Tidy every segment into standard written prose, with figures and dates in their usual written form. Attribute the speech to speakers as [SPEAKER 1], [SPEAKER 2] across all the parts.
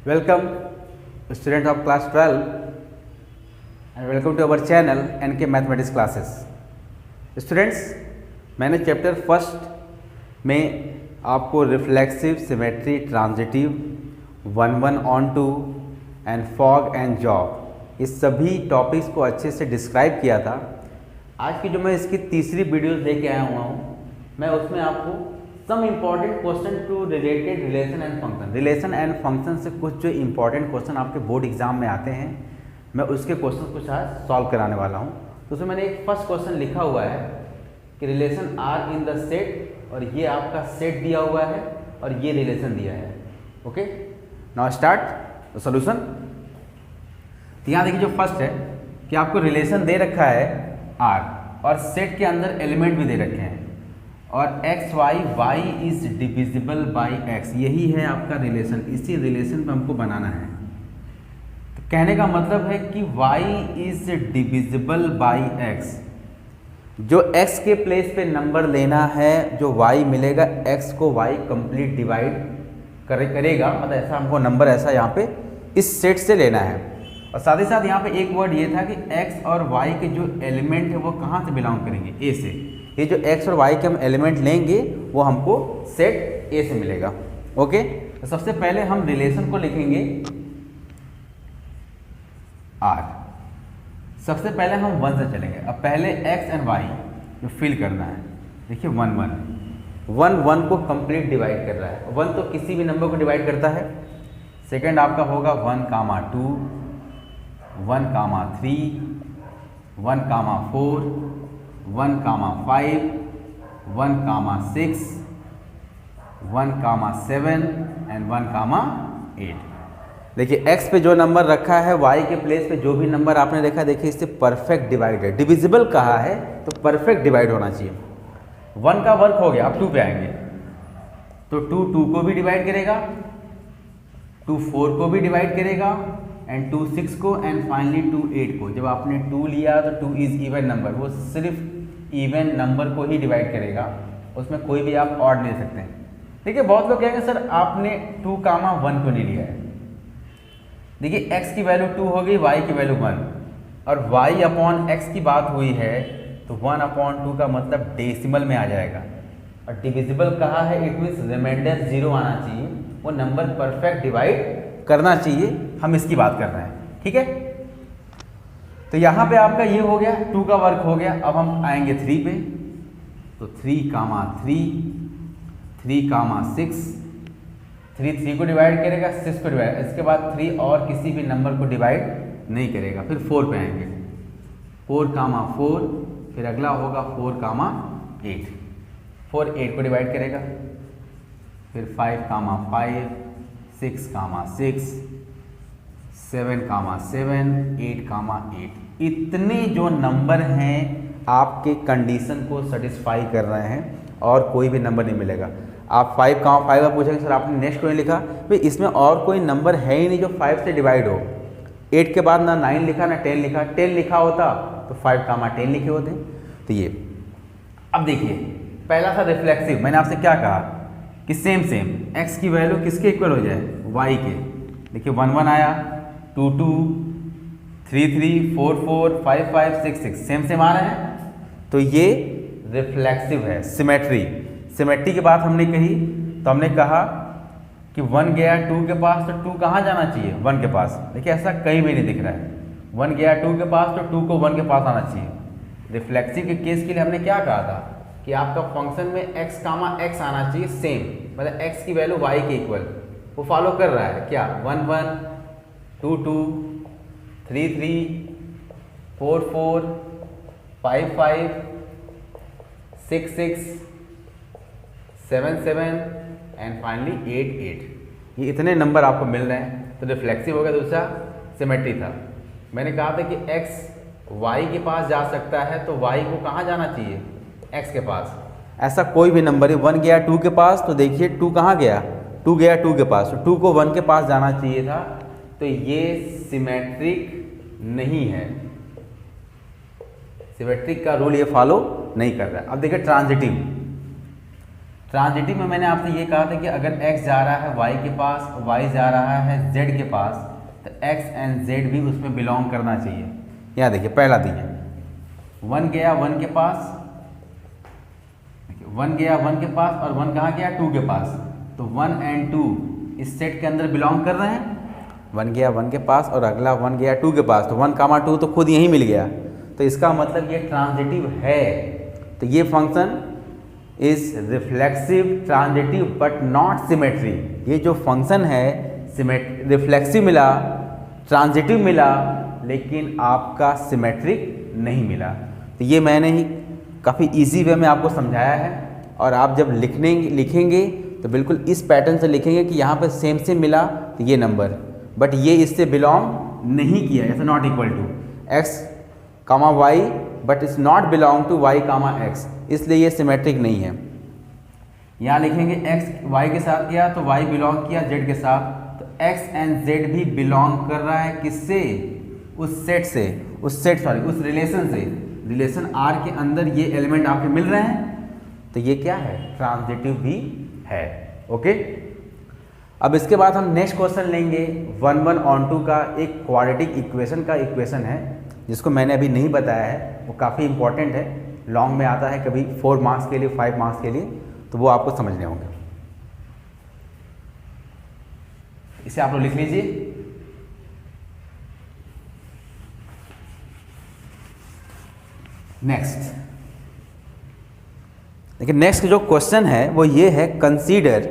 [SPEAKER 1] Welcome, student of class 12, and welcome to our channel NK Mathematics Classes. Students, मैंने chapter first में आपको reflexive, symmetry, transitive, 1-1 onto and fog and job इस सभी topics को अच्छे से describe किया था। आज की जो मैं इसकी तीसरी वीडियोस लेके आया हुआ हूँ, मैं उसमें आपको some important question to related relation and function, relation and function से कुछ जो इम्पॉर्टेंट क्वेश्चन आपके बोर्ड एग्जाम में आते हैं, मैं उसके क्वेश्चन कुछ आज सॉल्व कराने वाला हूँ। तो उसमें मैंने एक फर्स्ट क्वेश्चन लिखा हुआ है कि relation R in the set, और ये आपका सेट दिया हुआ है और ये रिलेशन दिया है। Okay, now start the solution. तो यहाँ देखिए, जो फर्स्ट है कि आपको रिलेशन दे रखा है आर और सेट के अंदर एलिमेंट भी दे रखे हैं, और x y is divisible by x, यही है आपका रिलेशन। इसी रिलेशन पे हमको बनाना है। तो कहने का मतलब है कि y is divisible by x, जो x के प्लेस पे नंबर लेना है, जो y मिलेगा x को y कंप्लीट डिवाइड करेगा, मतलब ऐसा हमको नंबर ऐसा यहाँ पे इस सेट से लेना है। और साथ ही साथ यहाँ पे एक वर्ड ये था कि x और y के जो एलिमेंट है वो कहाँ से बिलोंग करेंगे, a से। ये जो x और y के हम एलिमेंट लेंगे वो हमको सेट A से मिलेगा। ओके, तो सबसे पहले हम रिलेशन को लिखेंगे R। सबसे पहले हम 1 से चलेंगे। अब पहले x एंड y जो फिल करना है, देखिए 1 को कंप्लीट डिवाइड कर रहा है। 1 तो किसी भी नंबर को डिवाइड करता है। सेकंड आपका होगा 1, 2, 1, 3, 1, 4, 1, 5, 1, 6, 1, 7 एंड 1, 8। देखिए x पे जो नंबर रखा है, y के प्लेस पे जो भी नंबर आपने रखा है, देखिए इससे परफेक्ट डिवाइड है। डिविजिबल कहा है तो परफेक्ट डिवाइड होना चाहिए। 1 का वर्क हो गया, अब 2 पे आएंगे तो 2 को भी डिवाइड करेगा, 2 4 को भी डिवाइड करेगा, एंड 2 6 को, एंड फाइनली 2 8 को। जब आपने 2 लिया तो 2 इज इवन नंबर, वो सिर्फ इवन नंबर को ही डिवाइड करेगा, उसमें कोई भी आप ऑड ले सकते हैं। देखिए बहुत लोग कहेंगे सर आपने 2, 1 को नहीं लिया है। देखिए x की वैल्यू 2 हो गई, y की वैल्यू 1, और y अपॉन x की बात हुई है तो 1/2 का मतलब डेसिमल में आ जाएगा। और डिविजिबल कहा है, इट मीन्स रिमाइंडर 0 आना चाहिए, वो नंबर परफेक्ट डिवाइड करना चाहिए। हम इसकी बात कर रहे हैं, ठीक है। तो यहाँ पे आपका ये हो गया, 2 का वर्क हो गया। अब हम आएंगे 3 पे, तो 3, 6, 3 को डिवाइड करेगा, 6 को डिवाइड, इसके बाद 3 और किसी भी नंबर को डिवाइड नहीं करेगा। फिर 4 पे आएंगे, 4, 4, फिर अगला होगा 4, 8, 4 8 को डिवाइड करेगा। फिर 5, 5, 6, 6, 7, 7, 8, 8। इतने जो नंबर हैं आपके कंडीशन को सेटिस्फाई कर रहे हैं, और कोई भी नंबर नहीं मिलेगा। आप 5 का पूछेंगे सर आपने नेक्स्ट क्यों नहीं लिखा, भाई इसमें और कोई नंबर है ही नहीं जो 5 से डिवाइड हो। 8 के बाद ना 9 लिखा ना 10 लिखा, 10 लिखा होता तो 5, 10 लिखे होते। तो ये अब देखिए, पहला था रिफ्लेक्सिव। मैंने आपसे क्या कहा कि सेम x की वैल्यू किसके इक्वल हो जाए, y के। देखिए 1 1 आया, 2 2, 3 3, 4 4, 5 5, 6 6, सेम आ रहे हैं। तो ये रिफ्लेक्सिव है। सिमेट्री की बात हमने कही, तो हमने कहा कि 1 गया 2 के पास तो 2 कहाँ जाना चाहिए, 1 के पास। देखिए ऐसा कहीं भी नहीं दिख रहा है, 1 गया 2 के पास तो 2 को 1 के पास आना चाहिए। रिफ्लेक्सिव के केस के लिए हमने क्या कहा था कि आपका फंक्शन में x, x आना चाहिए सेम, मतलब x की वैल्यू y के इक्वल। वो फॉलो कर रहा है क्या, 1 1, 2 2, 3 3, 4 4, 5 5, 6 6, 7 7 एंड फाइनली 8 8। ये इतने नंबर आपको मिल रहे हैं, तो रिफ्लेक्सिव हो गया। दूसरा सिमेट्री था। मैंने कहा था कि x y के पास जा सकता है, तो y को कहाँ जाना चाहिए, x के पास। ऐसा कोई भी नंबर है, 1 गया 2 के पास, तो देखिए 2 कहाँ गया, 2 गया 2 के पास, तो 2 को 1 के पास जाना चाहिए था। तो ये सिमेट्रिक नहीं है, सिमेट्रिक का रूल ये फॉलो नहीं कर रहा है। अब देखिए ट्रांजिटिव। ट्रांजिटिव में मैंने आपसे ये कहा था कि अगर x जा रहा है y के पास, y जा रहा है z के पास, तो x एंड z भी उसमें बिलोंग करना चाहिए। यहाँ देखिए पहला दिया 1 गया 1 के पास, 1 गया 1 के पास और 1 कहाँ गया 2 के पास, तो 1 एंड 2 इस सेट के अंदर बिलोंग कर रहे हैं। 1 गया 1 के पास और अगला 1 गया 2 के पास, तो 1 कामा 2 तो खुद यहीं मिल गया, तो इसका मतलब ये ट्रांजिटिव है। तो ये function is reflexive transitive but not symmetry. ये जो फंक्शन है रिफ्लेक्सिव मिला, ट्रांजिटिव मिला, लेकिन आपका सिमेट्रिक नहीं मिला। तो ये मैंने ही काफ़ी इजी वे में आपको समझाया है, और आप जब लिखेंगे तो बिल्कुल इस पैटर्न से लिखेंगे कि यहाँ पर सेम से मिला तो ये नंबर, बट ये इससे बिलोंग नहीं किया, ऐसा not equal to x comma y but it's not belong to y comma x, इसलिए ये सिमेट्रिक नहीं है। यहाँ लिखेंगे x y के साथ किया तो y बिलोंग किया z के साथ, तो x एंड z भी बिलोंग कर रहा है किससे, उस सेट से, उस रिलेशन से, रिलेशन R के अंदर ये एलिमेंट आपके मिल रहे हैं, तो ये क्या है, ट्रांजिटिव भी है। ओके, अब इसके बाद हम नेक्स्ट क्वेश्चन लेंगे 1 on 2 का एक क्वाड्रेटिक इक्वेशन का इक्वेशन है, जिसको मैंने अभी नहीं बताया है, वो काफ़ी इंपॉर्टेंट है, लॉन्ग में आता है कभी 4 मार्क्स के लिए, 5 मार्क्स के लिए, तो वो आपको समझने होंगे। इसे आप लोग लिख लीजिए। नेक्स्ट देखिए, नेक्स्ट जो क्वेश्चन है वो ये है, कंसीडर,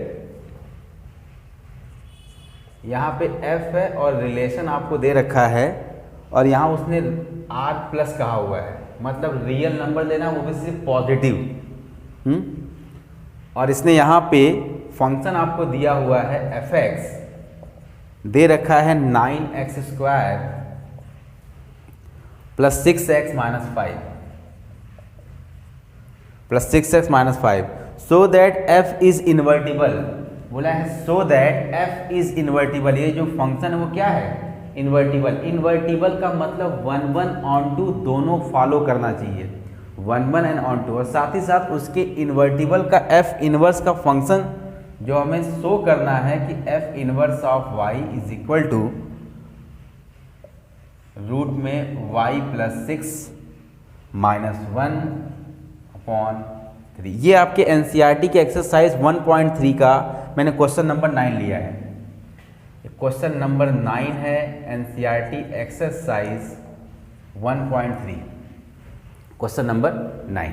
[SPEAKER 1] यहाँ पे f है और रिलेशन आपको दे रखा है, और यहाँ उसने r प्लस कहा हुआ है, मतलब रियल नंबर लेना, वो भी सिर्फ पॉजिटिव। और इसने यहाँ पे फंक्शन आपको दिया हुआ है fx, दे रखा है 9x² plus 6x minus 5 plus 6x minus 5, so that f is invertible. बोला है so that f is invertible, ये जो फंक्शन है वो क्या है, इन्वर्टिबल। इन्वर्टिबल का मतलब 1 on 2 दोनों फॉलो करना चाहिए, 1 एंड on 2, और साथ ही साथ उसके इन्वर्टिबल का f इनवर्स का फंक्शन जो हमें शो करना है कि f inverse of y is equal to root में y प्लस 6 माइनस 1/3। ये आपके एनसीईआरटी के एक्सरसाइज 1.3 का मैंने क्वेश्चन नंबर 9 लिया है। क्वेश्चन नंबर 9 है एनसीईआरटी एक्सरसाइज 1.3, क्वेश्चन नंबर 9।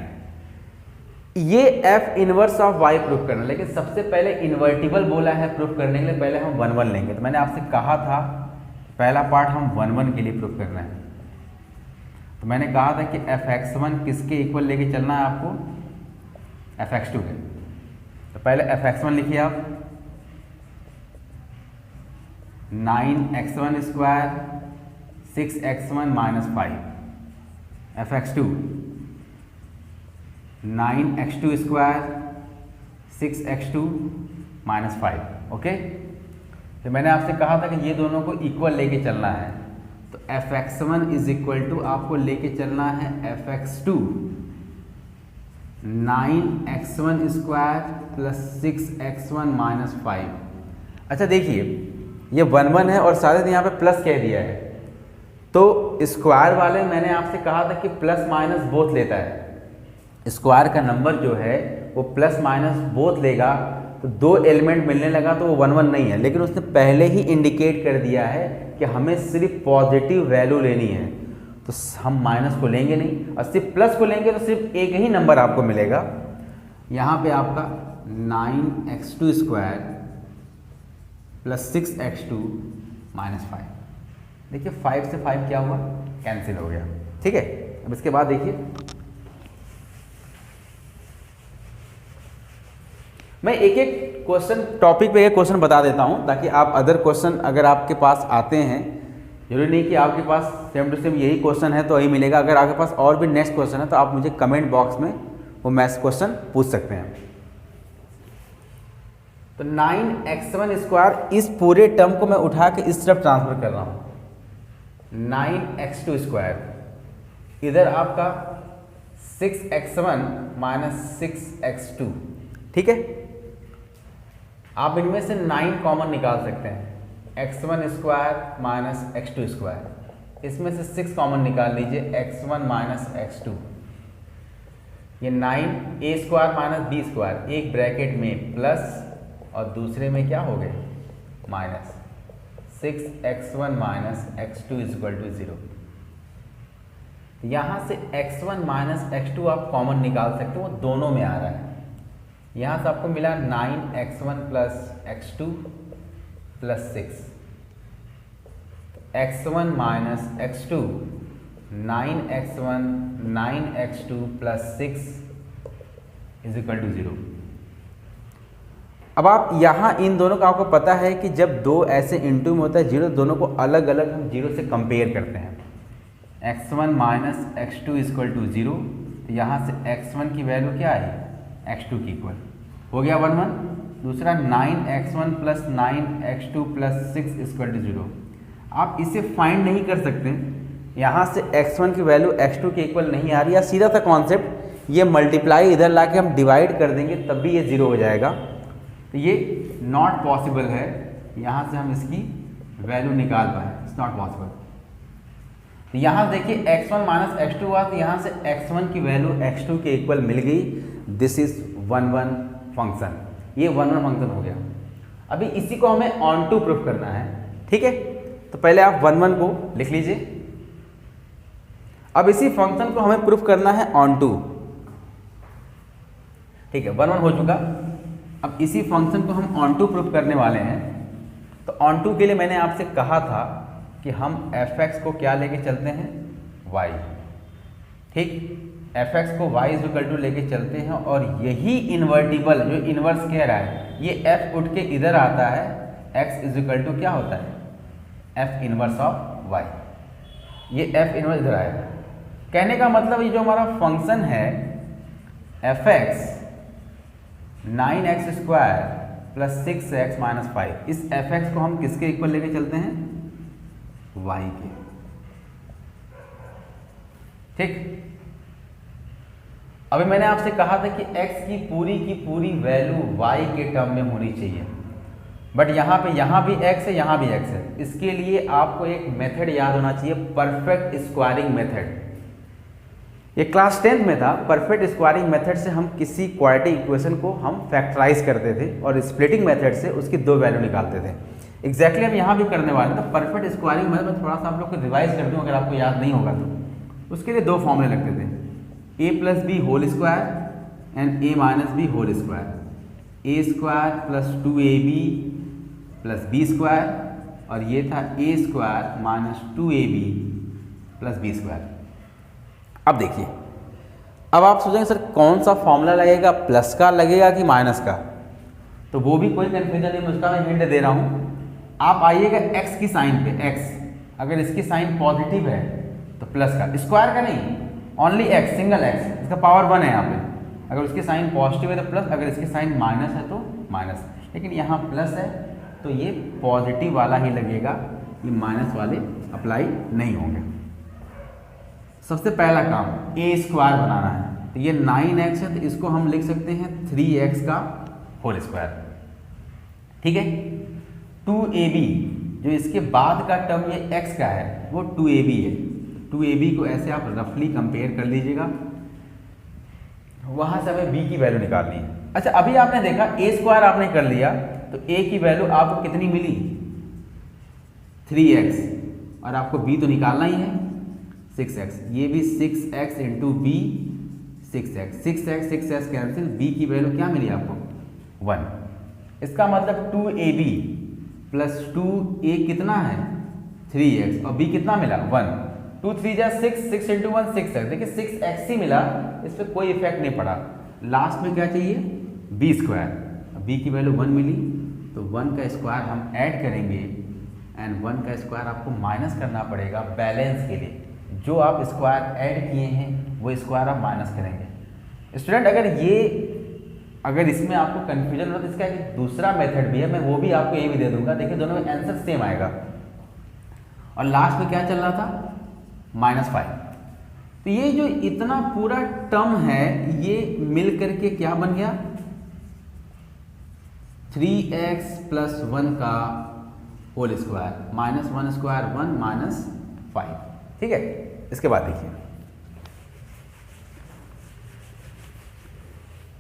[SPEAKER 1] ये f inverse of y proof करना, लेकिन सबसे पहले इन्वर्टिबल बोला है प्रूफ करने के लिए, पहले हम 1 लेंगे। तो मैंने आपसे कहा था पहला पार्ट हम 1 के लिए प्रूफ करना है, तो मैंने कहा था कि fx1 किसके इक्वल लेके चलना है आपको, fx2 के। तो पहले fx1 लिखिए आप, 9x1 square 6x1 minus 5, fx2 9x2 square 6x2 minus 5। Okay, तो मैंने आपसे कहा था कि ये दोनों को इक्वल लेके चलना है, तो fx1 इज इक्वल टू आपको लेके चलना है fx2 9x1 square plus 6x1 minus 5। अच्छा देखिए, ये 1 है और साथ ही यहाँ पे प्लस कह दिया है, तो स्क्वायर वाले मैंने आपसे कहा था कि प्लस माइनस बोथ लेता है। स्क्वायर का नंबर जो है वो प्लस माइनस बोथ लेगा, तो 2 एलिमेंट मिलने लगा तो वो 1 नहीं है, लेकिन उसने पहले ही इंडिकेट कर दिया है कि हमें सिर्फ पॉजिटिव वैल्यू लेनी है, तो हम माइनस को लेंगे नहीं, और सिर्फ प्लस को लेंगे तो सिर्फ एक ही नंबर आपको मिलेगा। यहाँ पे आपका 9x2 square plus 6x2 minus 5। देखिए 5 से 5 क्या हुआ, कैंसिल हो गया। ठीक है, अब इसके बाद देखिए, मैं एक एक क्वेश्चन टॉपिक पे एक क्वेश्चन बता देता हूं, ताकि आप अदर क्वेश्चन अगर आपके पास आते हैं, जरूरी नहीं कि आपके पास सेम टू सेम यही क्वेश्चन है तो वही मिलेगा। अगर आपके पास और भी नेक्स्ट क्वेश्चन है तो आप मुझे कमेंट बॉक्स में वो मैथ्स क्वेश्चन पूछ सकते हैं। तो 9x1 स्क्वायर, इस पूरे टर्म को मैं उठा के इस तरफ ट्रांसफर कर रहा हूं, 9x2 स्क्वायर, इधर आपका 6x1 माइनस 6x2। ठीक है, आप इनमें से 9 कॉमन निकाल सकते हैं, x1 square minus x2 square, इसमें से 6 कॉमन निकाल लीजिए, x1 माइनस x2, ये 9 a square minus b square, एक ब्रैकेट में प्लस और दूसरे में क्या हो गए minus, 6x1 minus x2 equal to 0। यहाँ से x1 माइनस x2 आप कॉमन निकाल सकते हो, वो दोनों में आ रहा है। यहाँ से आपको मिला 9x1 plus x2 plus 6, x1 minus x2 9x1 9x2 plus 6 is equal to 0। अब आप यहाँ इन दोनों का आपको पता है कि जब दो ऐसे इंटू में होता है जीरो, दोनों को अलग अलग हम जीरो से कंपेयर करते हैं। x1 minus x2 equal to 0, तो यहाँ से x1 की वैल्यू क्या आई, x2 की इक्वल हो गया 1 1। दूसरा 9x1 plus 9x2 plus 6 equal to 0। आप इसे फाइंड नहीं कर सकते, यहाँ से x1 की वैल्यू x2 के इक्वल नहीं आ रही, या सीधा सा कॉन्सेप्ट, ये मल्टीप्लाई इधर ला के हम डिवाइड कर देंगे तब भी ये 0 हो जाएगा, तो ये नॉट पॉसिबल है। यहाँ से हम इसकी वैल्यू निकाल पाए, इट्स नॉट पॉसिबल। तो यहाँ देखिए x1 माइनस x2 हुआ, तो यहाँ से x1 की वैल्यू x2 के इक्वल मिल गई। दिस इज 1 1 फंक्शन, ये 1 1 फंक्शन हो गया। अभी इसी को हमें ऑन टू प्रूफ करना है, ठीक है। तो पहले आप 1 1 को लिख लीजिए। अब इसी फंक्शन को हमें प्रूफ करना है ऑन टू, ठीक है। 1 1 हो चुका। अब इसी फंक्शन को हम ऑन टू प्रूफ करने वाले हैं। तो ऑन टू के लिए मैंने आपसे कहा था कि हम fx को क्या लेके चलते हैं, y, ठीक। fx को y इज इक्वल टू लेके चलते हैं, और यही इन्वर्टिबल जो इन्वर्स कह रहा है, ये f उठ के इधर आता है, x इज इक्वल टू क्या होता है, f इनवर्स ऑफ y। ये f इनवर्स इधर आएगा। कहने का मतलब ये जो हमारा फंक्शन है fx 9x square plus 6x minus 5, इस fx को हम किसके इक्वल लेके चलते हैं, y के, ठीक। अभी मैंने आपसे कहा था कि x की पूरी वैल्यू y के टर्म में होनी चाहिए, बट यहाँ भी x है, यहाँ भी x है। इसके लिए आपको एक मेथड याद होना चाहिए, परफेक्ट स्क्वायरिंग मेथड। ये क्लास 10th में था। परफेक्ट स्क्वायरिंग मेथड से हम किसी क्वाड्रेटिक इक्वेशन को हम फैक्टराइज करते थे, और स्प्लिटिंग मेथड से उसकी 2 वैल्यू निकालते थे। एग्जैक्टली हम यहाँ भी करने वाले हैं। तो परफेक्ट स्क्वायरिंग मेथड में थोड़ा सा आप लोग को रिवाइज कर दूँ, अगर आपको याद नहीं होगा तो। उसके लिए 2 फॉर्मूले लगते थे, a plus b whole square and a minus b whole square. a square plus 2ab plus b square, और ये था a square minus 2ab plus b square. अब देखिए, अब आप सोचेंगे सर कौन सा फॉर्मूला लगेगा, प्लस का लगेगा कि माइनस का, तो वो भी कोई कन्फ्यूजन नहीं, मैं उसका मैं हिंट दे रहा हूँ। आप आइएगा x की साइन पे, x अगर इसकी साइन पॉजिटिव है तो प्लस का, स्क्वायर का नहीं, ओनली x, सिंगल x, इसका पावर 1 है यहाँ पे। अगर उसकी साइन पॉजिटिव है तो प्लस, अगर इसकी साइन माइनस है तो माइनस। लेकिन यहाँ प्लस है तो ये पॉजिटिव वाला ही लगेगा, ये माइनस वाले अप्लाई नहीं होंगे। सबसे पहला काम a स्क्वायर बनाना है, तो ये 9x है, तो इसको हम लिख सकते हैं 3x का होल स्क्वायर, ठीक है। 2ab जो इसके बाद का टर्म ये x का है, वो 2ab है। 2ab को ऐसे आप रफली कंपेयर कर लीजिएगा, वहां से हमें b की वैल्यू निकालनी है। अच्छा, अभी आपने देखा a स्क्वायर आपने कर लिया, तो a की वैल्यू आपको कितनी मिली, 3x, और आपको b तो निकालना ही है 6x। ये भी 6x into b, 6x cancel, b की वैल्यू क्या मिली आपको 1। इसका मतलब 2ab प्लस 2a कितना है 3x, और b कितना मिला 1। 2 3 जा 6, 6 इंटू 1 6x। देखिए 6x ही मिला, इस पर कोई इफेक्ट नहीं पड़ा। लास्ट में क्या चाहिए b स्क्वायर, b की वैल्यू 1 मिली, तो 1 का स्क्वायर हम ऐड करेंगे, एंड 1 का स्क्वायर आपको माइनस करना पड़ेगा बैलेंस के लिए। जो आप स्क्वायर ऐड किए हैं वो स्क्वायर आप माइनस करेंगे। स्टूडेंट अगर इसमें आपको कन्फ्यूजन हो तो इसका एक दूसरा मेथड भी है, मैं वो भी आपको ये भी दे दूंगा। देखिए दोनों में आंसर सेम आएगा। और लास्ट में क्या चल रहा था -5। तो ये जो इतना पूरा टर्म है ये मिल करके क्या बन गया 3x प्लस 1 का होल स्क्वायर, -1 स्क्वायर 1 माइनस 5। ठीक है, इसके बाद देखिए,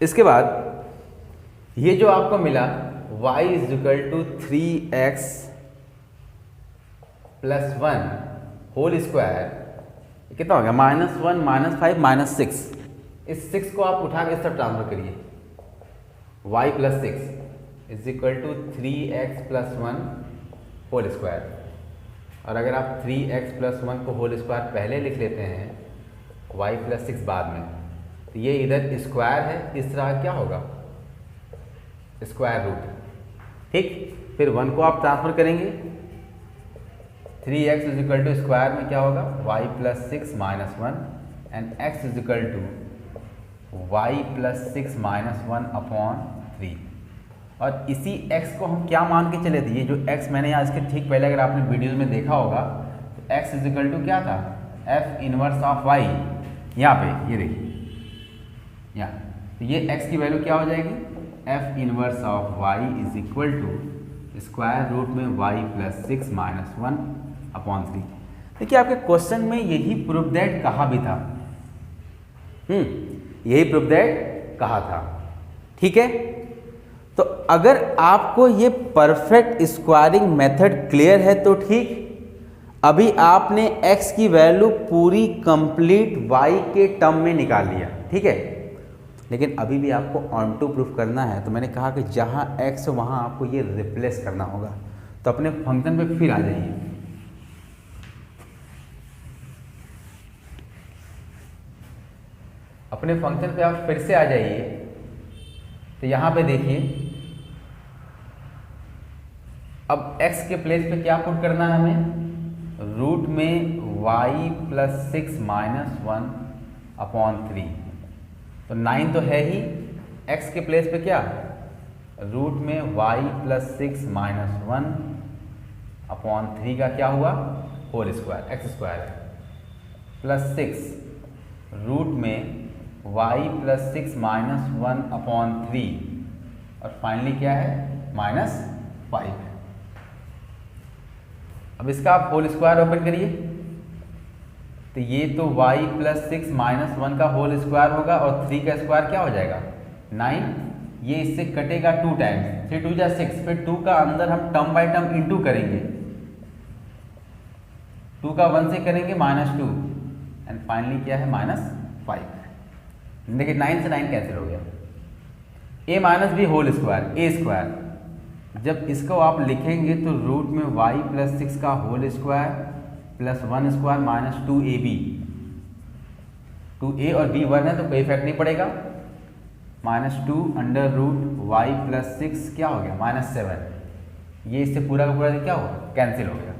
[SPEAKER 1] इसके बाद ये जो आपको मिला y is equal to 3x plus 1 whole square, कितना हो गया, -1 -5 -6। इस 6 को आप उठा के इस तरफ ट्रांसफर करिए, y plus 6 is equal to 3x plus 1 whole square. और अगर आप 3x प्लस 1 को होल स्क्वायर पहले लिख लेते हैं, y प्लस 6 बाद में, तो ये इधर स्क्वायर है, इस तरह क्या होगा, स्क्वायर रूट। ठीक, फिर 1 को आप ट्रांसफर करेंगे, 3x is equal to square में क्या होगा, y plus 6 minus 1 and x is equal to y plus 6 minus 1 upon 3। और इसी x को हम क्या मान के चले थे, ये जो x मैंने यहाँ इसके ठीक पहले अगर आपने वीडियोज में देखा होगा, तो x इज इक्वल टू क्या था, f इनवर्स ऑफ y। यहाँ पे ये देखिए, यहाँ तो ये x की वैल्यू क्या हो जाएगी, f inverse of y is equal to square root में y प्लस 6 माइनस 1 अपॉन 3। देखिए आपके क्वेश्चन में यही प्रूफ दैट कहा भी था, यही प्रूफ दैट कहा था। ठीक है, तो अगर आपको ये परफेक्ट स्क्वायरिंग मेथड क्लियर है तो ठीक, अभी आपने x की वैल्यू पूरी कंप्लीट y के टर्म में निकाल लिया। ठीक है, लेकिन अभी भी आपको ऑन टू प्रूफ करना है, तो मैंने कहा कि जहाँ x है वहाँ आपको ये रिप्लेस करना होगा। तो अपने फंक्शन पे फिर आ जाइए, अपने फंक्शन पे आप फिर से आ जाइए। तो यहाँ पे देखिए, अब x के प्लेस पे क्या पुट करना है हमें, रूट में y प्लस 6 माइनस 1 अपॉन 3। तो 9 तो है ही, x के प्लेस पे क्या, रूट में y प्लस 6 माइनस 1 अपॉन 3 का क्या हुआ, होल स्क्वायर, एक्स स्क्वायर है, प्लस 6 रूट में y प्लस 6 माइनस 1 अपॉन 3 और फाइनली क्या है, -5। अब इसका आप होल स्क्वायर ओपन करिए, तो ये तो y प्लस 6 माइनस 1 का होल स्क्वायर होगा और 3 का स्क्वायर क्या हो जाएगा, 9। ये इससे कटेगा 2 टाइम्स, 3 2 जा 6, फिर 2 का अंदर हम टर्म बाय टर्म इनटू करेंगे, 2 का 1 से करेंगे -2 एंड फाइनली क्या है, -5। देखिए 9 से 9 कैंसिल हो गया, a minus b whole square, a square. जब इसको आप लिखेंगे तो रूट में y प्लस 6 का whole square plus 1 square minus 2ab, 2a और b 1 है तो कोई इफेक्ट नहीं पड़ेगा, -2 अंडर रूट y प्लस 6 क्या हो गया, -7। ये इससे पूरा का पूरा क्या हो, कैंसिल हो गया।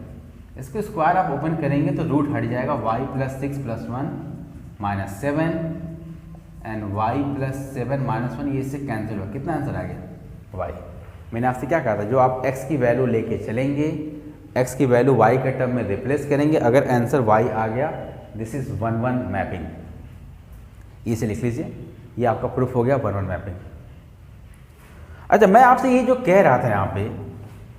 [SPEAKER 1] इसको स्क्वायर आप ओपन करेंगे तो रूट हट जाएगा, y plus 6 plus 1 -7 and y plus 7 -1, ये इससे कैंसिल हुआ। कितना आंसर आ गया, y। मैंने आपसे क्या कहा था, जो आप x की वैल्यू लेके चलेंगे, x की वैल्यू y के टर्म में रिप्लेस करेंगे, अगर आंसर y आ गया, दिस इज 1-1 मैपिंग। इसे लिख लीजिए, ये आपका प्रूफ हो गया 1-1 मैपिंग। अच्छा, मैं आपसे ये जो कह रहा था यहाँ पे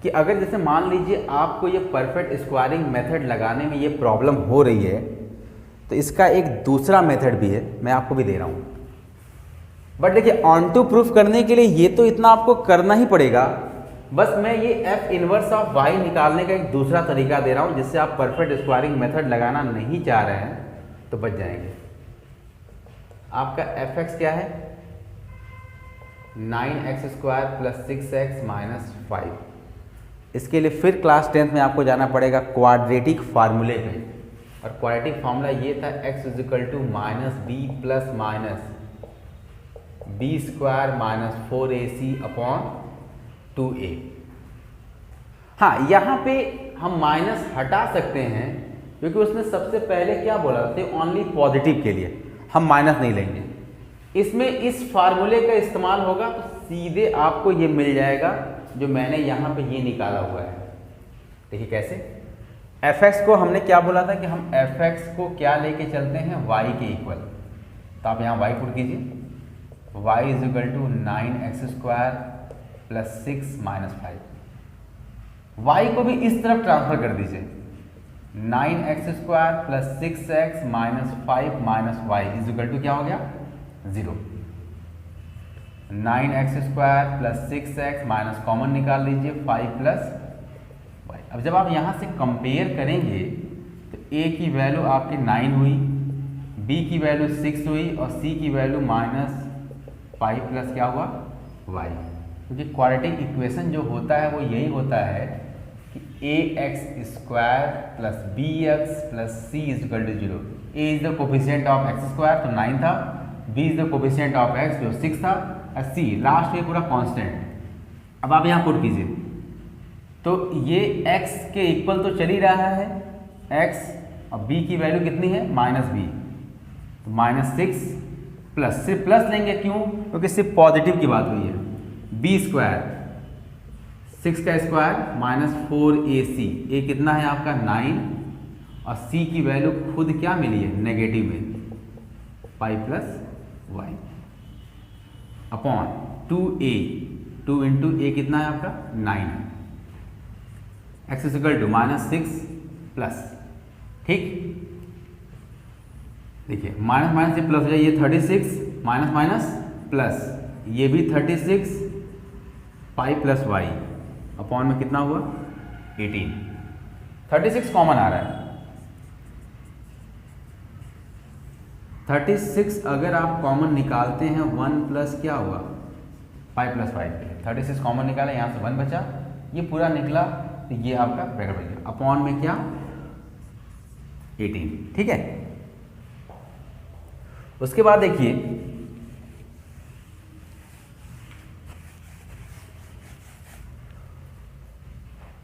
[SPEAKER 1] कि अगर जैसे मान लीजिए आपको ये परफेक्ट स्क्वायरिंग मेथड लगाने में ये प्रॉब्लम हो रही है, तो इसका एक दूसरा मेथड भी है, मैं आपको भी दे रहा हूँ। बट देखिए, ऑन टू प्रूफ करने के लिए ये तो इतना आपको करना ही पड़ेगा। बस मैं ये f इनवर्स ऑफ y निकालने का एक दूसरा तरीका दे रहा हूँ, जिससे आप परफेक्ट स्क्वायरिंग मेथड लगाना नहीं चाह रहे हैं तो बच जाएंगे। आपका fx क्या है, 9x square plus 6x minus 5। इसके लिए फिर क्लास 10th में आपको जाना पड़ेगा क्वाड्रेटिक फार्मूले पे, और क्वाड्रेटिक फार्मूला ये था, x is equal to -b plus minus b square minus 4ac upon 2a। हाँ, यहाँ पे हम माइनस हटा सकते हैं क्योंकि उसने सबसे पहले क्या बोला था, ओनली पॉजिटिव के लिए हम माइनस नहीं लेंगे। इसमें इस फार्मूले का इस्तेमाल होगा तो सीधे आपको ये मिल जाएगा जो मैंने यहाँ पे ये निकाला हुआ है। देखिए कैसे, fx को हमने क्या बोला था कि हम fx को क्या लेके चलते हैं, y के इक्वल। तो आप यहाँ y पुट कीजिए, y is equal to 9x square plus 6 minus 5। y को भी इस तरफ ट्रांसफर कर दीजिए, 9x² plus 6x minus 5 minus y is equal to क्या हो गया 0। 9x² plus 6x minus common निकाल लीजिए 5 प्लस वाई। अब जब आप यहाँ से कंपेयर करेंगे तो a की वैल्यू आपकी 9 हुई, b की वैल्यू 6 हुई और c की वैल्यू माइनस 5 प्लस क्या हुआ y। क्योंकि क्वाड्रेटिक इक्वेशन जो होता है वो यही होता है कि ax² plus bx plus c is equal to 0। a is the coefficient of x² तो 9 था, b is the coefficient of x जो 6 था और c लास्ट में पूरा कांस्टेंट। अब आप यहाँ पुट कीजिए तो ये x के इक्वल तो चल ही रहा है x और b की वैल्यू कितनी है माइनस b, तो माइनस 6 प्लस, सिर्फ प्लस लेंगे क्यों, क्योंकि सिर्फ पॉजिटिव की बात हुई है। b² 6 का स्क्वायर माइनस 4ac, a कितना है आपका 9 और c की वैल्यू खुद क्या मिली है नेगेटिव में 5 plus y upon 2a, 2 into a कितना है आपका 9, x is equal to minus 6 plus, ठीक। देखिए माइनस माइनस से प्लस हो जाए, ये 36 माइनस माइनस प्लस, ये भी 36 5 प्लस वाई अपॉन में कितना हुआ 18। 36 कॉमन आ रहा है, 36 अगर आप कॉमन निकालते हैं 1 प्लस क्या हुआ 5 प्लस 5, 36 कॉमन निकाला, यहाँ से 1 बचा, ये पूरा निकला तो ये आपका ब्रैकेट बन गया अपॉन में क्या 18, ठीक है। उसके बाद देखिए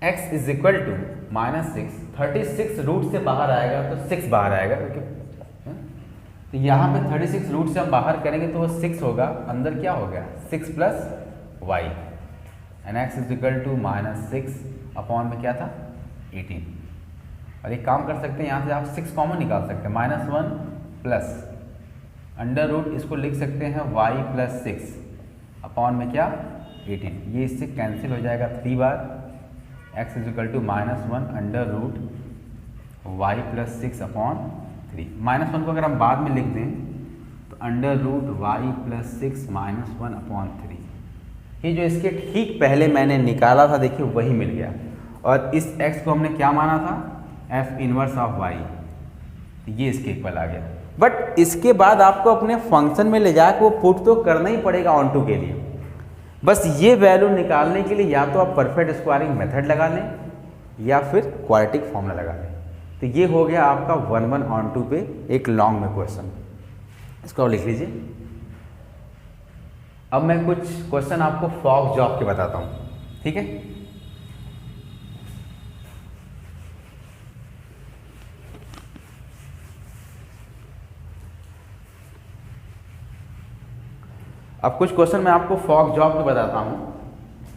[SPEAKER 1] x is equal to minus 6, 36 root से बाहर आएगा तो 6 बाहर आएगा, क्योंकि तो यहाँ पे 36 रूट से हम बाहर करेंगे तो वो 6 होगा, अंदर क्या हो गया 6 plus y and x is equal to minus 6 upon में क्या था 18। और एक काम कर सकते हैं, यहाँ से आप 6 कॉमन निकाल सकते हैं, माइनस 1 प्लस अंडर रूट, इसको लिख सकते हैं y प्लस 6 अपॉन में क्या 18, ये इससे कैंसिल हो जाएगा 3 बार, x is equal to minus 1 under root y plus 6 upon 3। Minus 1 को अगर हम बाद में लिख दें तो under root y plus 6 minus 1 upon 3। ये जो इसके ठीक पहले मैंने निकाला था देखिए वही मिल गया, और इस x को हमने क्या माना था f इनवर्स ऑफ y, ये इसके इक्वल आ गया। बट इसके बाद आपको अपने फंक्शन में ले जाकर वो पुट तो करना ही पड़ेगा ऑन टू के लिए। बस ये वैल्यू निकालने के लिए या तो आप परफेक्ट स्क्वायरिंग मेथड लगा लें या फिर क्वाड्रेटिक फॉर्मूला लगा लें। तो ये हो गया आपका 1 ऑन टू पे एक लॉन्ग में क्वेश्चन, इसको आप लिख लीजिए। अब मैं कुछ क्वेश्चन आपको फॉक्स जॉब के बताता हूँ, ठीक है। अब कुछ क्वेश्चन मैं आपको फॉक्स जॉब के बताता हूं,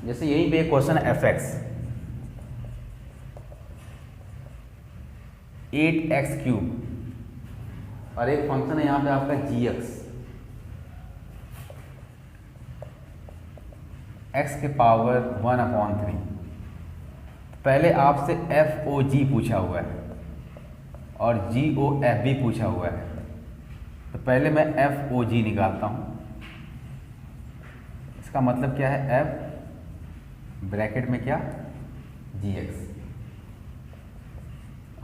[SPEAKER 1] जैसे यहीं पे क्वेश्चन है fx 8x³ और एक फंक्शन है यहां पे आपका gx x के पावर 1/3। पहले आपसे FOG पूछा हुआ है और GOF भी पूछा हुआ है, तो पहले मैं FOG निकालता हूं। इसका मतलब क्या है f ब्रैकेट में क्या gx,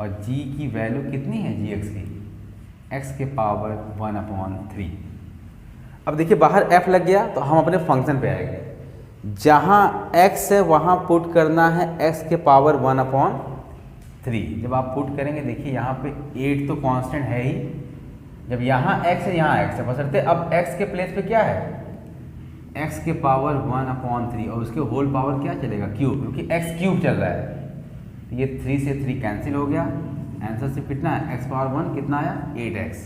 [SPEAKER 1] और g की वैल्यू कितनी है gx की x के पावर 1/3। अब देखिए बाहर f लग गया तो हम अपने फंक्शन पे आएंगे, जहाँ x है वहाँ पुट करना है x के पावर 1/3। जब आप पुट करेंगे देखिए यहाँ पे 8 तो कांस्टेंट है ही, जब यहाँ x है यहाँ x है, बशर्ते अब x के प्लेस पे क्या है x के पावर 1/3 और उसके होल पावर क्या चलेगा क्यूब, क्योंकि x क्यूब चल रहा है। तो ये 3 से 3 कैंसिल हो गया, आंसर सिर्फ कितना है x पावर 1 कितना आया 8x।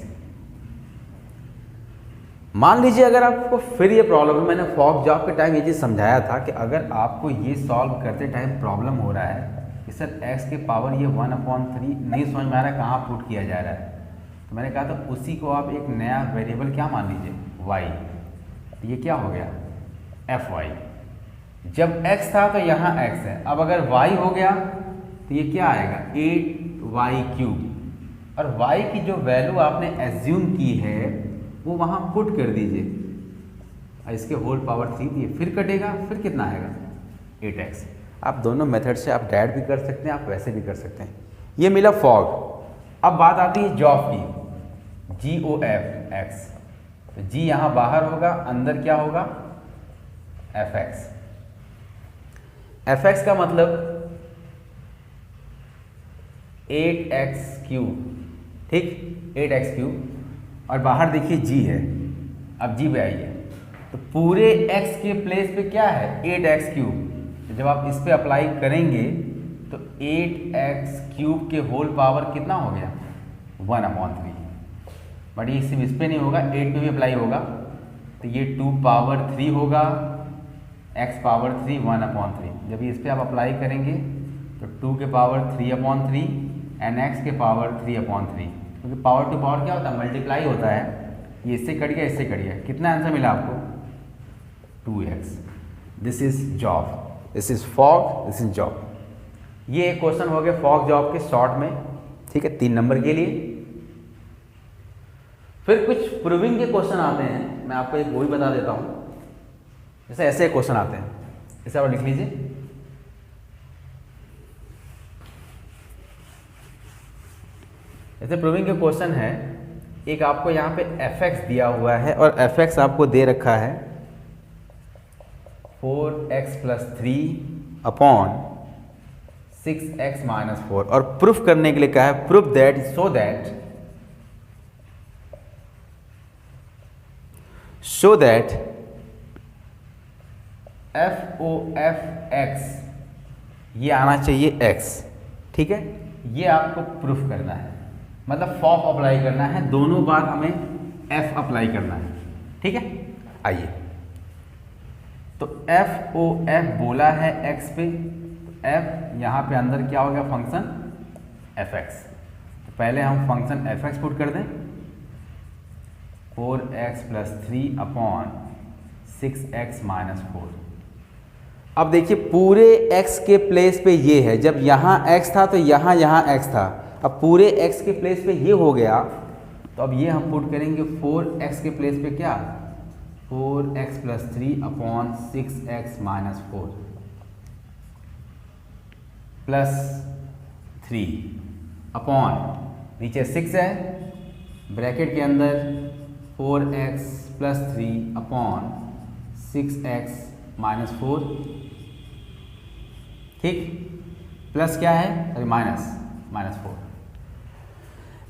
[SPEAKER 1] मान लीजिए अगर आपको फिर ये प्रॉब्लम है, मैंने फॉक्स जॉब के टाइम ये चीज़ समझाया था कि अगर आपको ये सॉल्व करते टाइम प्रॉब्लम हो रहा है कि सर x के पावर ये 1/3 नहीं समझ में आ रहा है कहाँ पुट किया जा रहा है, तो मैंने कहा था उसी को आप एक नया वेरिएबल क्या मान लीजिए y, ये क्या हो गया fy। जब x था तो यहाँ x है, अब अगर y हो गया तो ये क्या आएगा 8y³ और y की जो वैल्यू आपने एज्यूम की है वो वहाँ पुट कर दीजिए और इसके होल पावर 3 दिए, फिर कटेगा, फिर कितना आएगा 8x। आप दोनों मेथड से आप डायरेक्ट भी कर सकते हैं, आप वैसे भी कर सकते हैं। ये मिला फॉग। अब बात आती है जॉफ की, GOF तो G यहाँ बाहर होगा, अंदर क्या होगा FX। FX का मतलब 8x³, ठीक 8x³ और बाहर देखिए G है। अब G पे आइए तो पूरे x के प्लेस पे क्या है 8x³, जब आप इस पे अप्लाई करेंगे तो 8x³ के होल पावर कितना हो गया 1/3। बट ये सिर्फ इस पे नहीं होगा, 8 पे भी अप्लाई होगा तो ये 2 पावर 3 होगा, x पावर 3 1/3। जब इस पे आप अप्लाई करेंगे तो 2 के पावर 3/3 एंड x के पावर 3/3, क्योंकि पावर टू पावर क्या होता है मल्टीप्लाई होता है। ये इससे कट गया, इससे कट गया, कितना आंसर मिला आपको 2x। This is job, this is fog, this is job. ये एक क्वेश्चन हो गया फॉग जॉब के शॉर्ट में, ठीक है 3 नंबर के लिए। फिर कुछ प्रूविंग के क्वेश्चन आते हैं, मैं आपको एक वो भी बता देता हूं। जैसे ऐसे क्वेश्चन आते हैं, इसे आप लिख लीजिए। ऐसे प्रूविंग के क्वेश्चन है, एक आपको यहाँ पे fx दिया हुआ है और fx आपको दे रखा है 4x+3 अपॉन 6x-4 और प्रूफ करने के लिए कहा है proof that so that f(OF(x) ये आना चाहिए x, ठीक है। ये आपको प्रूफ करना है, मतलब फॉफ अप्लाई करना है, दोनों बार हमें f अप्लाई करना है, ठीक है। आइए तो f(OF) बोला है x पे, f यहाँ पे अंदर क्या हो गया फंक्शन fx। तो पहले हम फंक्शन fx पुट कर दें 4x+3 अपॉन 6x-4। अब देखिए पूरे x के प्लेस पे ये है, जब यहाँ x था तो यहाँ x था, अब पूरे x के प्लेस पे ये हो गया तो अब ये हम पुट करेंगे 4x के प्लेस पे क्या 4x+3 upon 6x-4 plus 3 upon नीचे 6 है, ब्रैकेट के अंदर 4x+3 अपॉन 6x-4, ठीक, प्लस क्या है अरे -4।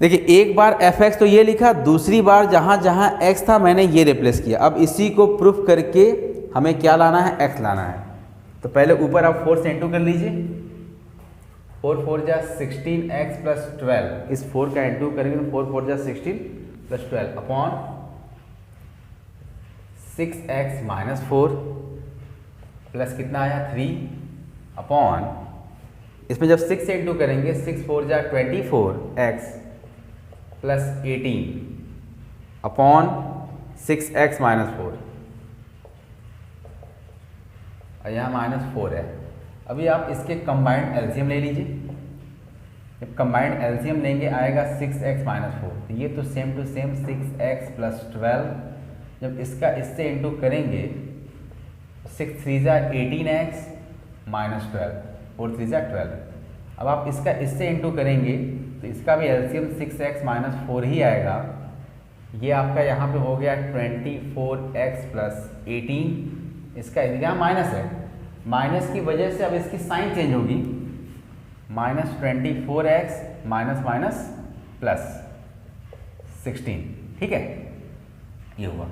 [SPEAKER 1] देखिए एक बार fx तो ये लिखा, दूसरी बार जहाँ जहाँ x था मैंने ये रिप्लेस किया। अब इसी को प्रूफ करके हमें क्या लाना है x लाना है। तो पहले ऊपर आप 4 से इंटू कर लीजिए, 4 4 जा 16x+12, इस 4 का इंटू करेंगे तो 4 4 जा 16+12 अपॉन 6x-4 प्लस कितना आया 3 अपॉन, इसमें जब 6 से इंटू करेंगे 6 4 जा 24x प्लस 18 अपॉन 6x-4 और यहाँ -4 है। अभी आप इसके कंबाइंड एलसीएम ले लीजिए। जब कंबाइंड एलसीएम लेंगे आएगा 6x-4, तो ये तो सेम टू सेम 6x+12। जब इसका इससे इंटू करेंगे 6 3 जा 18x -12, 4 3 जा 12। अब आप इसका इससे इंटू करेंगे तो इसका भी एलसीएम 6x-4 ही आएगा। ये आपका यहाँ पे हो गया 24x + 18, इसका यहाँ माइनस है, माइनस की वजह से अब इसकी साइन चेंज होगी, -24x माइनस प्लस 16, ठीक है ये हुआ।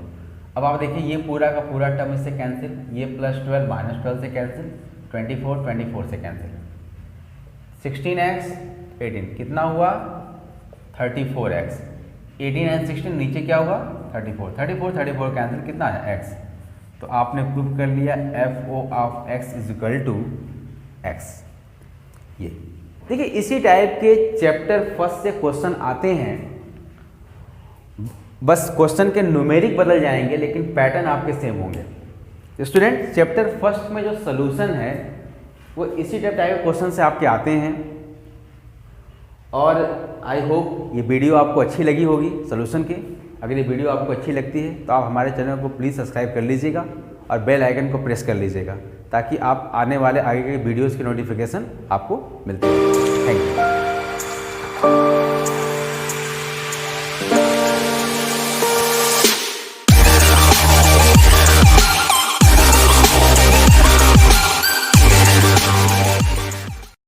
[SPEAKER 1] अब आप देखिए ये पूरा का पूरा टर्म इससे कैंसिल, ये +12 -12 से कैंसिल, 24 से कैंसिल, 16x 18 कितना हुआ 34x, 18 एंड 16 नीचे क्या हुआ 34 कैंसिल, कितना है x। तो आपने प्रूव कर लिया f(O)(x) = x। ये देखिए इसी टाइप के चैप्टर फर्स्ट से क्वेश्चन आते हैं, बस क्वेश्चन के न्यूमेरिक बदल जाएंगे लेकिन पैटर्न आपके सेम होंगे। स्टूडेंट चैप्टर फर्स्ट में जो सोल्यूशन है वो इसी टाइप के क्वेश्चन से आपके आते हैं, और आई होप ये वीडियो आपको अच्छी लगी होगी सोल्यूशन की। अगर ये वीडियो आपको अच्छी लगती है तो आप हमारे चैनल को प्लीज़ सब्सक्राइब कर लीजिएगा और बेल आइकन को प्रेस कर लीजिएगा, ताकि आप आने वाले आगे के वीडियोज़ की नोटिफिकेशन आपको मिलती है। Thank you.